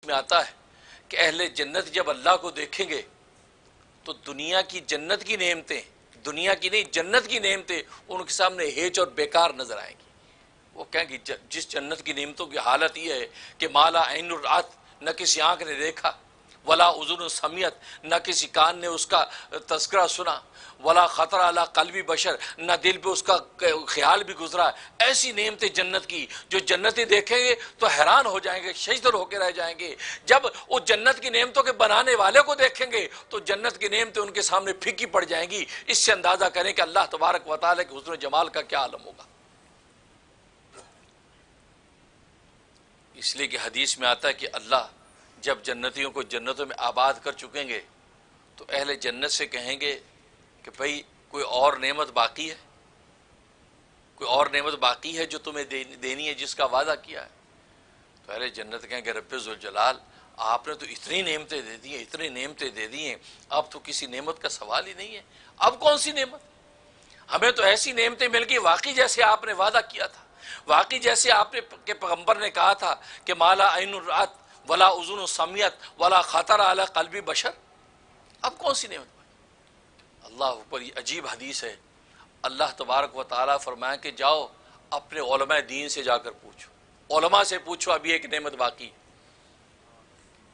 میں آتا ہے کہ اہل جنت جب اللہ کو دیکھیں گے تو دنیا کی جنت کی نعمتیں، دنیا کی نہیں جنت کی نعمتیں ان کے سامنے ہیچ اور بیکار نظر آئیں گی۔ وہ کہیں گے جس جنت کی نعمتوں کی حالت یہ ہے کہ مالا عین الرات، نہ کسی آنکھ نے دیکھا، ولا اذن سمیت، نہ کسی کان نے اس کا تذکرہ سنا، ولا خطر علی قلب بشر، نہ دل پہ اس کا خیال بھی گزرا، ایسی نعمتیں جنت کی جو جنتی دیکھیں گے تو حیران ہو جائیں گے، شجدر ہو کے رہ جائیں گے۔ جب وہ جنت کی نعمتوں کے بنانے والے کو دیکھیں گے تو جنت کی نعمتیں ان کے سامنے پھیکی پڑ جائیں گی۔ اس سے اندازہ کریں کہ اللہ تبارک و تعالیٰ کے حسن و جمال کا کیا عالم ہوگا۔ اس لیے کہ حدیث میں آتا ہے کہ اللہ جب جنتیوں کو جنتوں میں آباد کر چکیں گے تو اہل جنت سے کہیں گے کہ بھئی کوئی اور نعمت باقی ہے، کوئی اور نعمت باقی ہے جو تمہیں دینی ہے، جس کا وعدہ کیا ہے؟ تو اہل جنت کہیں گے رب ذوالجلال آپ نے تو اتنی نعمتیں دے دی ہیں، اتنی نعمتیں دے دی ہیں، اب تو کسی نعمت کا سوال ہی نہیں ہے۔ اب کون سی نعمت؟ ہمیں تو ایسی نعمتیں مل گئی واقعی جیسے آپ نے وعدہ کیا تھا، واقعی جیسے آپ نے کہ پیغمبر نے کہا تھا کہ مالا عین الرات ولا اذن سمیت ولا خطر علی قلب بشر۔ اب کون سی نعمت؟ اللہ اوپر، یہ عجیب حدیث ہے۔ اللہ تبارک و تعالیٰ فرمایا کہ جاؤ اپنے علماء دین سے جا کر پوچھو، علماء سے پوچھو ابھی ایک نعمت باقی ہے۔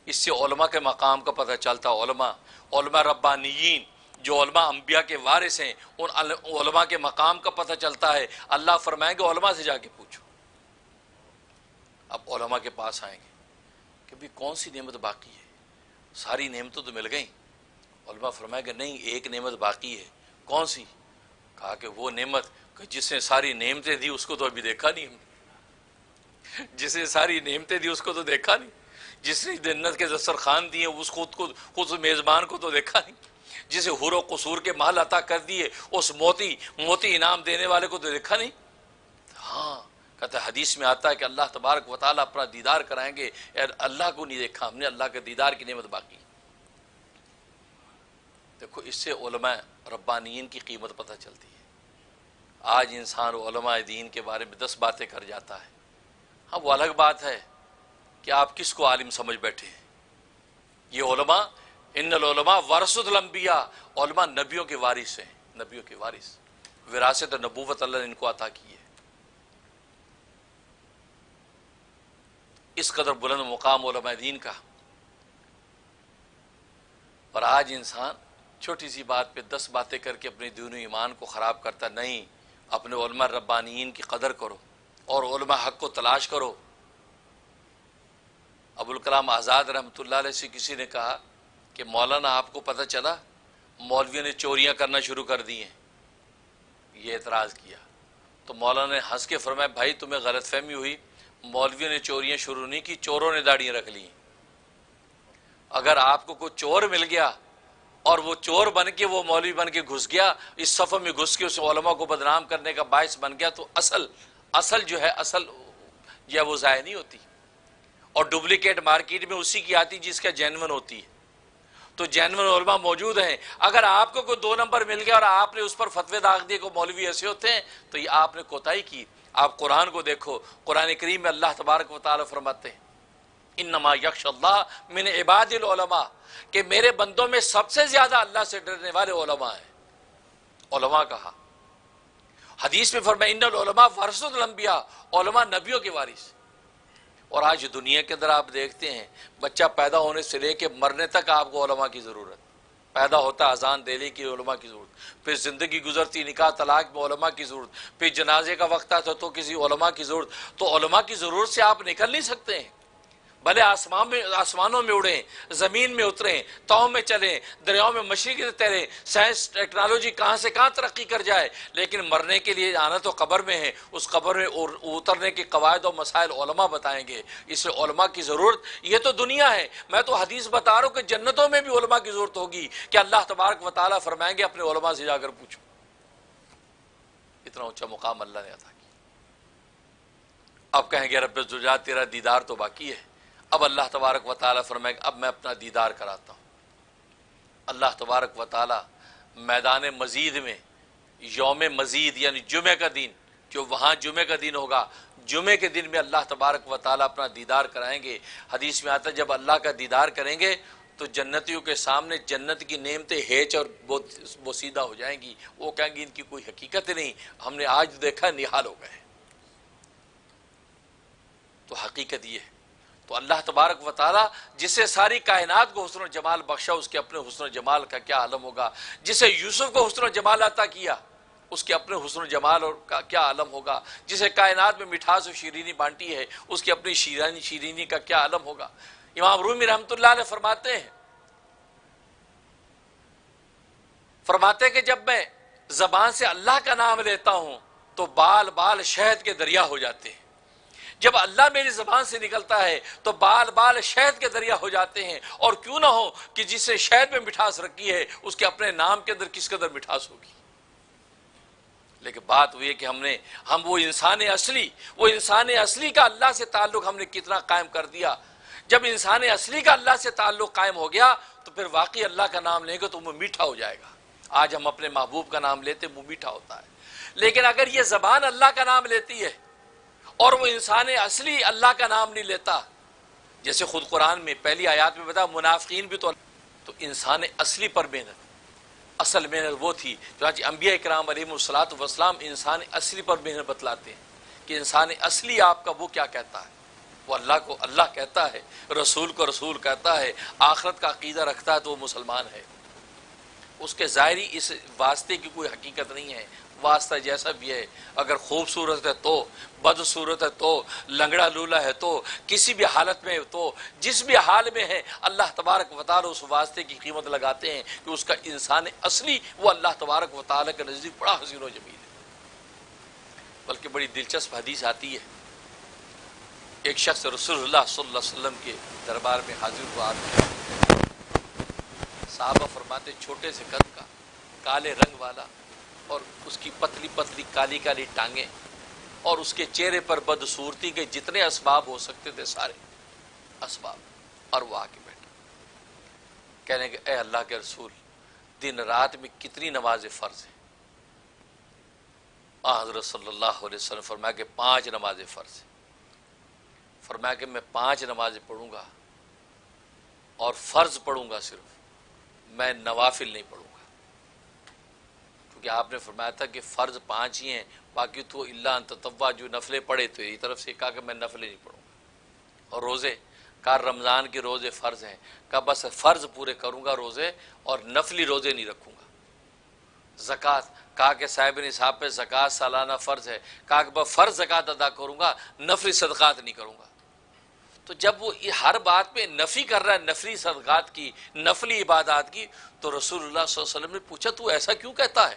اس سے علماء کے مقام کا پتہ چلتا، علماء ربانیین جو علماء انبیاء کے وارث ہیں ان علماء کے مقام کا پتہ چلتا ہے۔ اللہ فرمائیں گے علماء سے جا کے پوچھو۔ اب علماء کے پاس آئیں گے کہ بھی کون سی نعمت باقی ہے؟ ساری نعمتیں تو مل گئیں۔ علماء فرمائیں گے نہیں، ایک نعمت باقی ہے۔ کون سی؟ کہا کہ وہ نعمت کہ جس نے ساری نعمتیں دی اس کو تو ابھی دیکھا نہیں ہم نے، جس نے ساری نعمتیں دی اس کو تو دیکھا نہیں، جس نے جنت کے دسترخوان دیے اس خود میزبان کو تو دیکھا نہیں، جسے حور و قصور کے محل عطا کر دیے اس موتی انعام دینے والے کو تو دیکھا نہیں۔ ہاں کہتا ہے حدیث میں آتا ہے کہ اللہ تبارک و تعالیٰ اپنا دیدار کرائیں گے، اللہ کو نہیں دیکھا ہم نے، اللہ کے دیدار کی نعمت باقی۔ دیکھو اس سے علماء ربانیین کی قیمت پتہ چلتی ہے۔ آج انسان علماء دین کے بارے میں 10 باتیں کر جاتا ہے، ہاں وہ الگ بات ہے کہ آپ کس کو عالم سمجھ بیٹھے ہیں۔ یہ علماء ان العلماء ورثۃ الانبیاء، علماء نبیوں کے وارث ہیں، نبیوں کے وارث، وراثت نبوت اللہ نے ان کو عطا کی ہے۔ اس قدر بلند مقام علماء دین کا، اور آج انسان چھوٹی سی بات پہ 10 باتیں کر کے اپنے دین و ایمان کو خراب کرتا۔ نہیں، اپنے علماء ربانیین کی قدر کرو اور علماء حق کو تلاش کرو۔ ابوالکلام آزاد رحمۃ اللہ علیہ سے کسی نے کہا کہ مولانا آپ کو پتہ چلا مولویوں نے چوریاں کرنا شروع کر دی ہیں؟ یہ اعتراض کیا تو مولانا نے ہنس کے فرمایا بھائی تمہیں غلط فہمی ہوئی، مولویوں نے چوریاں شروع نہیں کی، چوروں نے داڑیاں رکھ لی۔ اگر آپ کو کوئی چور مل گیا اور وہ چور بن کے وہ مولوی بن کے گھس گیا، اس صف میں گھس کے اس علماء کو بدنام کرنے کا باعث بن گیا، تو اصل جو ہے اصل جو ہے وہ ضائع نہیں ہوتی، اور ڈپلیکیٹ مارکیٹ میں اسی کی آتی جس کا جینون ہوتی ہے۔ تو جینون علماء موجود ہیں۔ اگر آپ کو کوئی 2 نمبر مل گیا اور آپ نے اس پر فتوے داغ دیے کہ مولوی ایسے ہوتے ہیں، تو یہ آپ نے کوتاہی کی۔ آپ قرآن کو دیکھو، قرآن کریم میں اللہ تبارک و تعالیٰ فرماتے ہیں انما یخشی اللہ من عباد العلماء، کہ میرے بندوں میں سب سے زیادہ اللہ سے ڈرنے والے علماء ہیں۔ علماء کہا، حدیث میں فرمایا ان العلماء ورثۃ الانبیاء، علماء نبیوں کے وارث۔ اور آج دنیا کے اندر آپ دیکھتے ہیں بچہ پیدا ہونے سے لے کے مرنے تک آپ کو علماء کی ضرورت، پیدا ہوتا اذان دینے کی علماء کی ضرورت، پھر زندگی گزرتی نکاح طلاق میں علماء کی ضرورت، پھر جنازے کا وقت آتا تو کسی علماء کی ضرورت۔ تو علماء کی ضرورت سے آپ نکل نہیں سکتے ہیں، بھلے آسمانوں میں اڑیں، زمین میں اتریں، تاؤں میں چلیں، دریاؤں میں مشرق سے تیریں، سائنس ٹیکنالوجی کہاں سے کہاں ترقی کر جائے، لیکن مرنے کے لیے آنا تو قبر میں ہے۔ اس قبر میں اترنے کے قواعد و مسائل علماء بتائیں گے۔ اس لیے علماء کی ضرورت، یہ تو دنیا ہے، میں تو حدیث بتا رہا ہوں کہ جنتوں میں بھی علماء کی ضرورت ہوگی کہ اللہ تبارک و تعالیٰ فرمائیں گے اپنے علماء سے جا کر پوچھو۔ اتنا اونچا مقام اللہ نے عطا کیا۔ اب کہیں گے رب الجلال تیرا دیدار تو باقی ہے۔ اب اللہ تبارک و تعالیٰ فرمائے اب میں اپنا دیدار کراتا ہوں۔ اللہ تبارک و تعالیٰ میدان مزید میں یوم مزید یعنی جمعہ کا دن، جو وہاں جمعے کا دن ہوگا، جمعے کے دن میں اللہ تبارک و تعالیٰ اپنا دیدار کرائیں گے۔ حدیث میں آتا ہے جب اللہ کا دیدار کریں گے تو جنتیوں کے سامنے جنت کی نعمتیں ہیچ اور بوسیدہ ہو جائیں گی، وہ کہیں گے ان کی کوئی حقیقت نہیں، ہم نے آج دیکھا نہال ہو گئے۔ تو حقیقت یہ ہے، تو اللہ تبارک و تعالیٰ جسے ساری کائنات کو حسن و جمال بخشا، اس کے اپنے حسن و جمال کا کیا عالم ہوگا۔ جسے یوسف کو حسن و جمال عطا کیا، اس کے اپنے حسن و جمال کا کیا عالم ہوگا۔ جسے کائنات میں مٹھاس و شیرینی بانٹی ہے، اس کے اپنی شیرینی کا کیا عالم ہوگا۔ امام رومی رحمۃ اللہ علیہ فرماتے ہیں کہ جب میں زبان سے اللہ کا نام لیتا ہوں تو بال بال شہد کے دریا ہو جاتے ہیں۔ جب اللہ میری زبان سے نکلتا ہے تو بال بال شہد کے دریا ہو جاتے ہیں، اور کیوں نہ ہو کہ جس نے شہد میں مٹھاس رکھی ہے اس کے اپنے نام کے اندر کس قدر مٹھاس ہوگی۔ لیکن بات وہ یہ کہ ہم وہ انسان اصلی کا اللہ سے تعلق ہم نے کتنا قائم کر دیا۔ جب انسان اصلی کا اللہ سے تعلق قائم ہو گیا تو پھر واقعی اللہ کا نام لیں گے تو وہ میٹھا ہو جائے گا۔ آج ہم اپنے محبوب کا نام لیتے وہ میٹھا ہوتا ہے، لیکن اگر یہ زبان اللہ کا نام لیتی ہے اور وہ انسان اصلی اللہ کا نام نہیں لیتا، جیسے خود قرآن میں پہلی آیات میں بتا منافقین بھی تو انسان اصلی پر محنت، اصل محنت وہ تھی جو آج انبیاء کرام علیہم الصلوۃ والسلام انسان اصلی پر محنت بتلاتے ہیں کہ انسان اصلی آپ کا وہ کیا کہتا ہے۔ وہ اللہ کو اللہ کہتا ہے، رسول کو رسول کہتا ہے، آخرت کا عقیدہ رکھتا ہے تو وہ مسلمان ہے۔ اس کے ظاہری اس واسطے کی کوئی حقیقت نہیں ہے، واسطہ جیسا بھی ہے، اگر خوبصورت ہے تو، بدصورت ہے تو، لنگڑا لولا ہے تو، کسی بھی حالت میں تو، جس بھی حال میں ہے، اللہ تبارک و تعالیٰ اس واسطے کی قیمت لگاتے ہیں کہ اس کا انسان اصلی وہ اللہ تبارک و تعالیٰ کے نزدیک بڑا حسین و جمیل ہے۔ بلکہ بڑی دلچسپ حدیث آتی ہے، ایک شخص رسول اللہ صلی اللہ علیہ وسلم کے دربار میں حاضر ہوا، صحابہ فرماتے چھوٹے سے قد کا، کالے رنگ والا، اور اس کی پتلی پتلی کالی کالی ٹانگیں، اور اس کے چہرے پر بدصورتی کے جتنے اسباب ہو سکتے تھے سارے اسباب، اور وہ آ کے بیٹھا کہنے کہ اے اللہ کے رسول، دن رات میں کتنی نماز فرض ہیں؟ حضرت صلی اللہ علیہ وسلم فرمایا کہ 5 نمازیں فرض ہیں۔ فرمایا کہ میں 5 نمازیں پڑھوں گا اور فرض پڑھوں گا، صرف میں نوافل نہیں پڑھوں گا، کیونکہ آپ نے فرمایا تھا کہ فرض 5 ہی ہیں، باقی تو اللہ ان تطوع، جو نفلیں پڑھے تو یہ طرف سے کہا کہ میں نفلیں نہیں پڑھوں گا۔ اور روزے کہا رمضان کے روزے فرض ہیں، کہا بس فرض پورے کروں گا روزے، اور نفلی روزے نہیں رکھوں گا۔ زکوٰۃ کہا کہ صاحب نصاب پہ زکوٰۃ سالانہ فرض ہے، کہا کہ میں فرض زکوٰۃ ادا کروں گا، نفلی صدقات نہیں کروں گا۔ تو جب وہ ہر بات پہ نفی کر رہا ہے، نفلی صدقات کی، نفلی عبادات کی، تو رسول اللہ صلی اللہ علیہ وسلم نے پوچھا تو ایسا کیوں کہتا ہے؟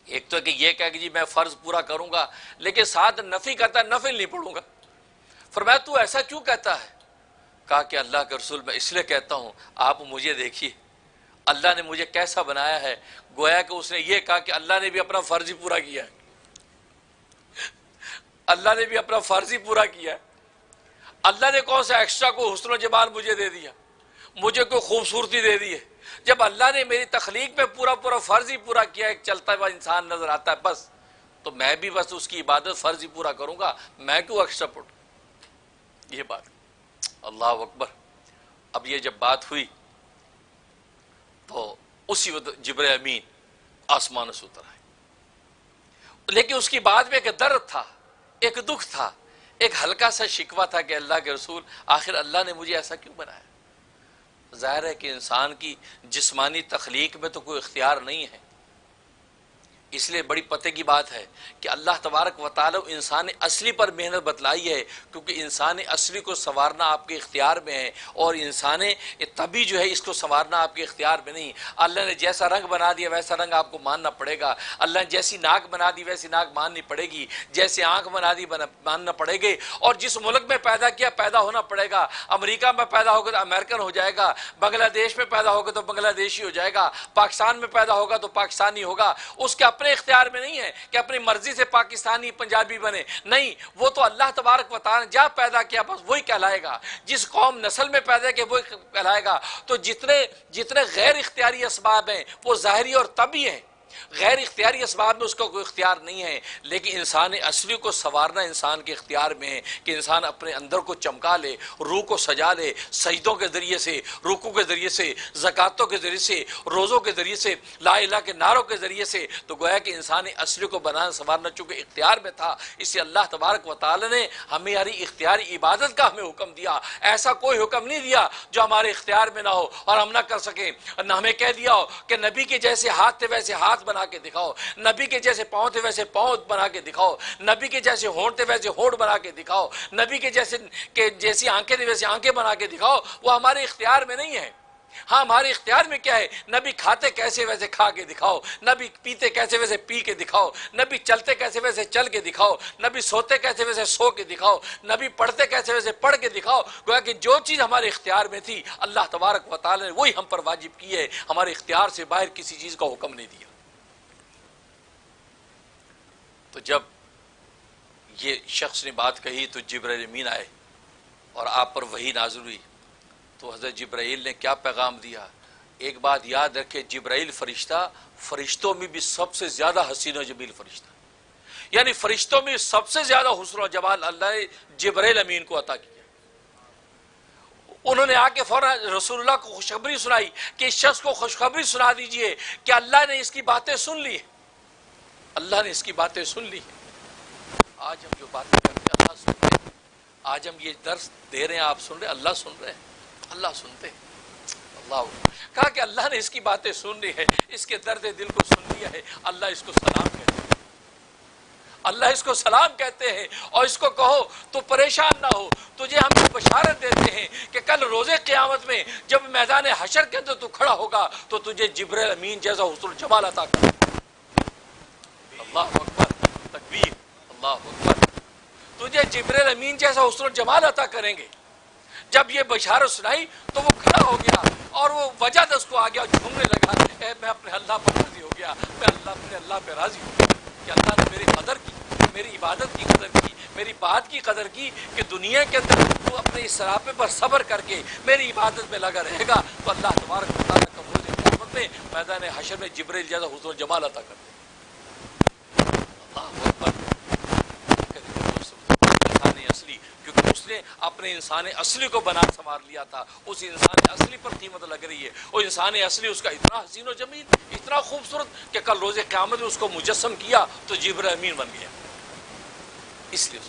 ایک تو کہ یہ کہہ کہ جی میں فرض پورا کروں گا، لیکن ساتھ نفی کرتا ہے نفل نہیں پڑھوں گا۔ فرمایا تو ایسا کیوں کہتا ہے؟ کہا کہ اللہ کے رسول میں اس لیے کہتا ہوں، آپ مجھے دیکھیے اللہ نے مجھے کیسا بنایا ہے، گویا کہ اس نے یہ کہا کہ اللہ نے بھی اپنا فرض ہی پورا کیا ہے، اللہ نے بھی اپنا فرض ہی پورا کیا ہے۔ اللہ نے کون سا ایکسٹرا کو حسن و جمال مجھے دے دیا، مجھے کوئی خوبصورتی دے دی ہے؟ جب اللہ نے میری تخلیق میں پورا فرض ہی پورا کیا، ایک چلتا ہوا انسان نظر آتا ہے بس، تو میں بھی بس اس کی عبادت فرض ہی پورا کروں گا، میں کیوں ایکسٹرا پڑھوں؟ یہ بات، اللہ اکبر۔ اب یہ جب بات ہوئی تو اسی وقت جبرائیل امین آسمان سے اتر آئے، لیکن اس کی بعد میں ایک درد تھا، ایک دکھ تھا، ایک ہلکا سا شکوہ تھا کہ اللہ کے رسول آخر اللہ نے مجھے ایسا کیوں بنایا؟ ظاہر ہے کہ انسان کی جسمانی تخلیق میں تو کوئی اختیار نہیں ہے، اس لیے بڑی پتے کی بات ہے کہ اللہ تبارک و تعالی انسان اصلی پر محنت بتلائی ہے، کیونکہ انسان اصلی کو سنوارنا آپ کے اختیار میں ہے، اور انسان طبی جو ہے اس کو سنوارنا آپ کے اختیار میں نہیں۔ اللہ نے جیسا رنگ بنا دیا ویسا رنگ آپ کو ماننا پڑے گا، اللہ نے جیسی ناک بنا دی ویسی ناک ماننی پڑے گی، جیسے آنکھ بنا دی ماننا پڑے گی، اور جس ملک میں پیدا کیا پیدا ہونا پڑے گا۔ امریکہ میں پیدا ہوگا تو امریکن ہو جائے گا، بنگلہ دیش میں پیدا ہوگا تو بنگلہ دیشی ہو جائے گا، پاکستان میں پیدا ہوگا تو پاکستانی ہوگا۔ اس کے اپنے اختیار میں نہیں ہے کہ اپنی مرضی سے پاکستانی پنجابی بنے، نہیں، وہ تو اللہ تبارک و تعالی نے جہاں پیدا کیا بس وہی کہلائے گا، جس قوم نسل میں پیدا کیا وہی کہلائے گا۔ تو جتنے غیر اختیاری اسباب ہیں وہ ظاہری اور طبعی ہیں، غیر اختیاری اسباب میں اس کا کوئی اختیار نہیں ہے، لیکن انسان اصلی کو سنوارنا انسان کے اختیار میں ہے کہ انسان اپنے اندر کو چمکا لے، روح کو سجا لے، سجدوں کے ذریعے سے، رکوع کے ذریعے سے، زکاتوں کے ذریعے سے، روزوں کے ذریعے سے، لا الہ کے نعروں کے ذریعے سے، تو گویا کہ انسان اصلی کو بنانا سنوارنا چونکہ اختیار میں تھا، اس لیے اللہ تبارک و تعالی نے ہماری اختیاری عبادت کا ہمیں حکم دیا۔ ایسا کوئی حکم نہیں دیا جو ہمارے اختیار میں نہ ہو اور ہم نہ کر سکیں۔ نہ ہمیں کہہ دیا ہو کہ نبی کے جیسے ہاتھ تھے ویسے ہاتھ بنا کے دکھاؤ، نبی کے جیسے پاؤں تھے ویسے پاؤں بنا کے دکھاؤ، نبی کے جیسے ہونٹ تھے ویسے ہونٹ بنا کے دکھاؤ، نبی کے جیسی آنکھیں تھے ویسے آنکھیں بنا کے دکھاؤ۔ وہ ہمارے اختیار میں نہیں ہے۔ ہاں ہمارے اختیار میں کیا ہے؟ نبی کھاتے کیسے ویسے کھا کے دکھاؤ، نبی پیتے کیسے ویسے پی کے دکھاؤ، نبی چلتے کیسے ویسے چل کے دکھاؤ، نبی سوتے کیسے ویسے سو کے دکھاؤ، نبی پڑھتے کیسے ویسے پڑھ کے دکھاؤ۔ گویا کہ جو چیز ہمارے اختیار میں تھی اللہ تبارک و تعالی نے وہی ہم پر واجب کی ہے، ہمارے اختیار سے باہر کسی چیز کا حکم نہیں دیا۔ تو جب یہ شخص نے بات کہی تو جبرائیل امین آئے اور آپ پر وحی نازل ہوئی، تو حضرت جبرائیل نے کیا پیغام دیا؟ ایک بات یاد رکھے، جبرائیل فرشتہ فرشتوں میں بھی سب سے زیادہ حسین و جمیل فرشتہ، یعنی فرشتوں میں سب سے زیادہ حسن و جمال اللہ نے جبرائیل امین کو عطا کیا۔ انہوں نے آ کے فوراً رسول اللہ کو خوشخبری سنائی کہ اس شخص کو خوشخبری سنا دیجئے کہ اللہ نے اس کی باتیں سن لی، اللہ نے اس کی باتیں سن لی۔ آج ہم جو باتیں کرتے ہیں اللہ سن رہے ہیں، آج ہم یہ درس دے رہے ہیں، آپ سن رہے ہیں، اللہ سن رہے ہیں، اللہ سنتے ہیں۔ اللہ کہا کہ اللہ نے اس کی باتیں سن لی ہے، اس کے درد دل کو سن لیا ہے، اللہ اس کو سلام کہتے ہیں، اللہ اس کو سلام کہتے ہیں، اور اس کو کہو تو پریشان نہ ہو، تجھے ہم یہ بشارت دیتے ہیں کہ کل روز قیامت میں جب میدان حشر کے اندر تو کھڑا ہوگا تو تجھے جبرائیل امین جیسا حسن جمال عطا کرے۔ اللہ اکبر، تکبیر، اللہ اکبر، تجھے جبرائیل امین جیسا حسن و جمال عطا کریں گے۔ جب یہ بشارت سنائی تو وہ کھڑا ہو گیا اور وہ وجد اس کو آ گیا، جھومنے لگا، اے میں اپنے اللہ پر راضی ہو گیا، میں اپنے اللہ پہ راضی ہو گیا کہ اللہ نے میری قدر کی، میری عبادت کی قدر کی، میری بات کی قدر کی کہ دنیا کے اندر تو اپنے اس سراپے پر صبر کر کے میری عبادت میں لگا رہے گا تو اللہ تبارک و تعالیٰ کا روز قیامت میں میدان حشر میں جبرائیل جیسا حسن و جمال عطا کر دے۔ اللہ اکبر، انسان اصلی، کیونکہ اس نے اپنے انسان اصلی کو بنا سنوار لیا تھا، اس انسان اصلی پر قیمت لگ رہی ہے، وہ انسان اصلی اس کا اتنا حسین و جمیل، اتنا خوبصورت کہ کل روز قیامت میں اس کو مجسم کیا تو جبرائیل امین بن گیا۔ اس لیے